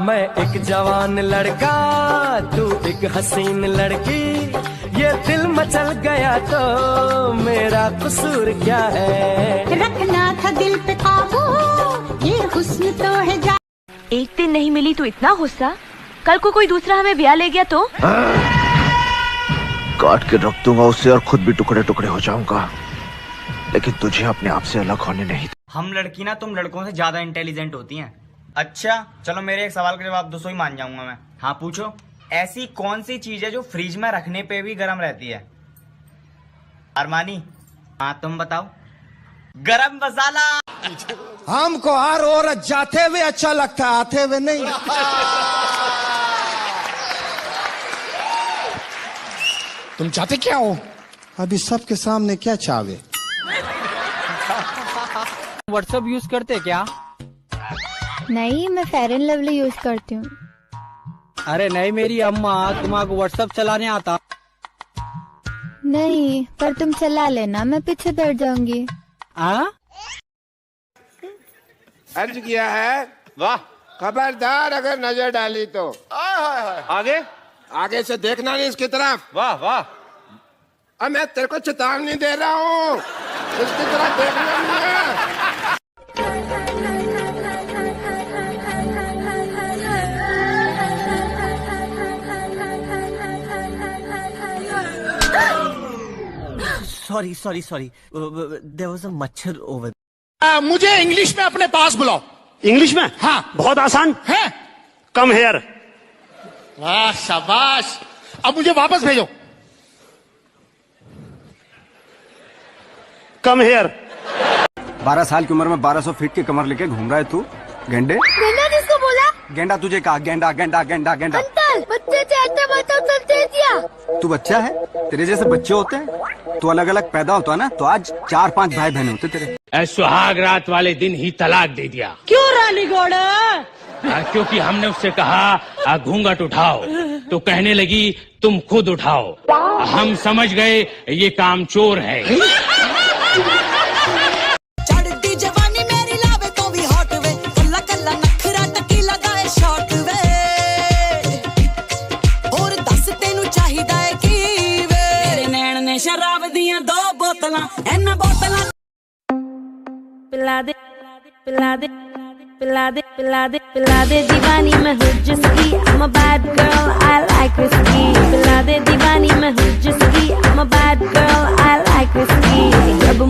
मैं एक जवान लड़का, तू एक हसीन लड़की, ये दिल मचल गया तो मेरा कसूर क्या है। रखना था दिल पे काबू, ये हुस्न तो है जा। एक दिन नहीं मिली तो इतना गुस्सा, कल को कोई दूसरा हमें ब्याह ले गया तो? काट के रख दूंगा उसे और खुद भी टुकड़े टुकड़े हो जाऊंगा, लेकिन तुझे अपने आप से अलग होने नहीं। हम लड़की ना तुम लड़कों से ज्यादा इंटेलिजेंट होती हैं। अच्छा चलो मेरे एक सवाल का जवाब दो, सो ही मान जाऊंगा मैं। हाँ पूछो। ऐसी कौन सी चीज है जो फ्रिज में रखने पे भी गर्म रहती है? अरमानी हाँ तुम बताओ। गरम मसाला। हमको हर औरत जाते हुए अच्छा लगता है, आते हुए नहीं। तुम चाहते क्या हो? अभी सबके सामने क्या चाहे? व्हाट्सएप यूज करते क्या? नहीं, मैं फेयर एंड लवली यूज करती हूँ। अरे नहीं मेरी अम्मा, तुम्हारा व्हाट्सएप चलाने आता? नहीं, पर तुम चला लेना, मैं पीछे बैठ जाऊंगी। अर्ज किया है। वाह, खबरदार अगर नजर डाली तो। आगे आगे से देखना नहीं इसकी तरफ। वाह वाह, अब मैं तेरे को चेतावनी दे रहा हूँ, इसकी तरफ देखना नहीं है। Sorry sorry sorry, there was a मच्छर ओवर। मुझे इंग्लिश में अपने पास बुलाओ। इंग्लिश में? हाँ। बहुत आसान है। Come here. वाह शाबाश, अब मुझे वापस भेजो। Come here. 12 साल की उम्र में 1200 फीट की कमर लेके घूम रहा है तू। गेंडे? गेंडा किसको बोला? गेंडा तुझे कहा, गेंडा गेंडा गेंडा गेंडा। अंकल, बच्चे चाहते मतलब चलते दिया। तू बच्चा है, तेरे जैसे बच्चे होते हैं। तू अलग अलग पैदा होता है ना, तो आज 4-5 भाई बहन होते तेरे। सुहाग रात वाले दिन ही तलाक दे दिया। क्यों रानी घोड़ा? क्योंकि हमने उससे कहा घूंघट उठाओ, तो कहने लगी तुम खुद उठाओ। हम समझ गए ये काम चोर है। चढ़ती जवानी मेरी लावे तो भी हॉट वे, कल्ला कल्ला नखरा टकी लगाए शॉट वे। और दस तेनू चाहिदा है की वे? मेरे नैन ने शराब दियां 2 बोतलां, एना बोतलां। पिला दे पिला दे पिला दे पिला दे पिला दे दीवानी मैं हूँ जिसकी, I'm a bad girl, I like whiskey। पिला दे दीवानी मैं हूँ जिसकी, I'm a bad girl, I like whiskey। जब